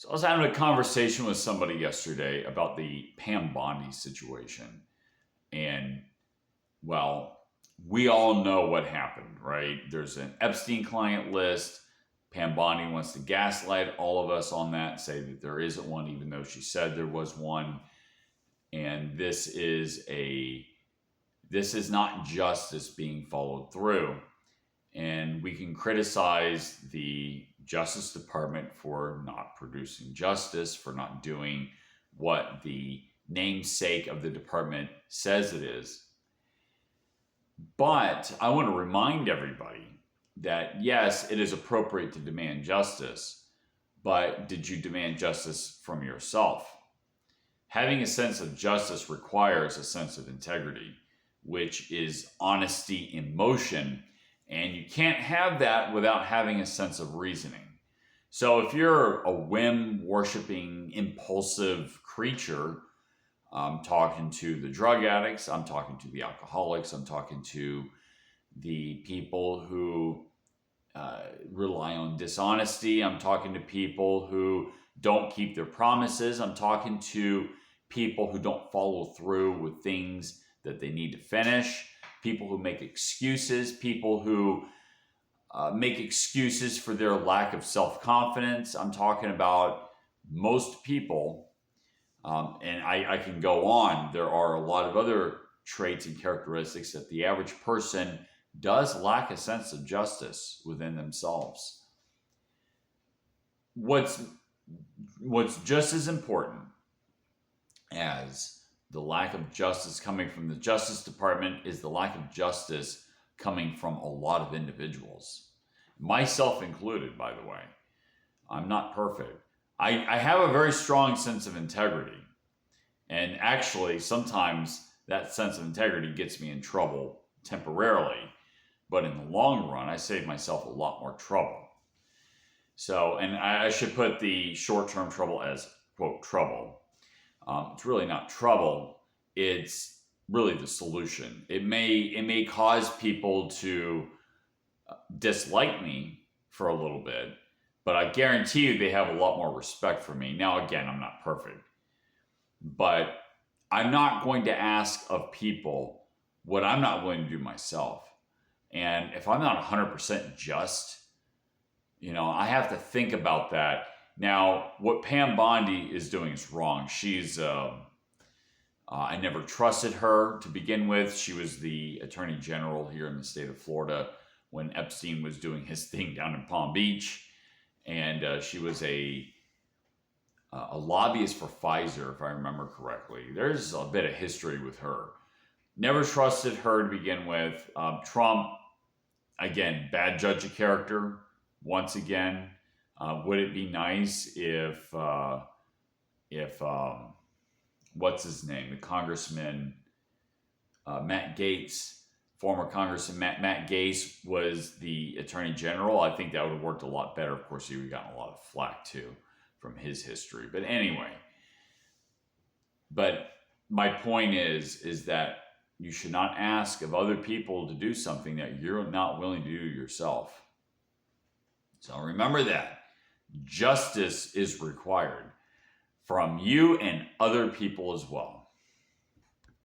So I was having a conversation with somebody yesterday about the Pam Bondi situation. And, well, we all know what happened, right? There's an Epstein client list. Pam Bondi wants to gaslight all of us on that, say that there isn't one, even though she said there was one. And this is not justice being followed through. And we can criticize the Justice Department for not producing justice, for not doing what the namesake of the department says it is. But I want to remind everybody that yes, it is appropriate to demand justice, but did you demand justice from yourself? Having a sense of justice requires a sense of integrity, which is honesty in motion. And you can't have that without having a sense of reasoning. So if you're a whim worshiping, impulsive creature, I'm talking to the drug addicts, I'm talking to the alcoholics, I'm talking to the people who rely on dishonesty, I'm talking to people who don't keep their promises, I'm talking to people who don't follow through with things that they need to finish, people who make excuses, people who make excuses for their lack of self-confidence. I'm talking about most people, and I can go on. There are a lot of other traits and characteristics that the average person does lack a sense of justice within themselves. What's just as important as the lack of justice coming from the Justice Department is the lack of justice coming from a lot of individuals, myself included, by the way. I'm not perfect. I have a very strong sense of integrity. And actually, sometimes that sense of integrity gets me in trouble temporarily. But in the long run, I save myself a lot more trouble. So, and I should put the short-term trouble as, quote, trouble. It's really not trouble. It's really the solution. It may cause people to dislike me for a little bit, but I guarantee you they have a lot more respect for me. Now, again, I'm not perfect, but I'm not going to ask of people what I'm not willing to do myself. And if I'm not 100% just, I have to think about that. Now, what Pam Bondi is doing is wrong. I never trusted her to begin with. She was the attorney general here in the state of Florida when Epstein was doing his thing down in Palm Beach. And she was a lobbyist for Pfizer, if I remember correctly. There's a bit of history with her. Never trusted her to begin with. Trump, again, bad judge of character, once again. Would it be nice if what's his name, the Congressman Matt Gaetz, former Congressman Matt Gaetz was the Attorney General? I think that would have worked a lot better. Of course, he would have gotten a lot of flack too from his history. But anyway, my point is that you should not ask of other people to do something that you're not willing to do yourself. So remember that. Justice is required from you and other people as well.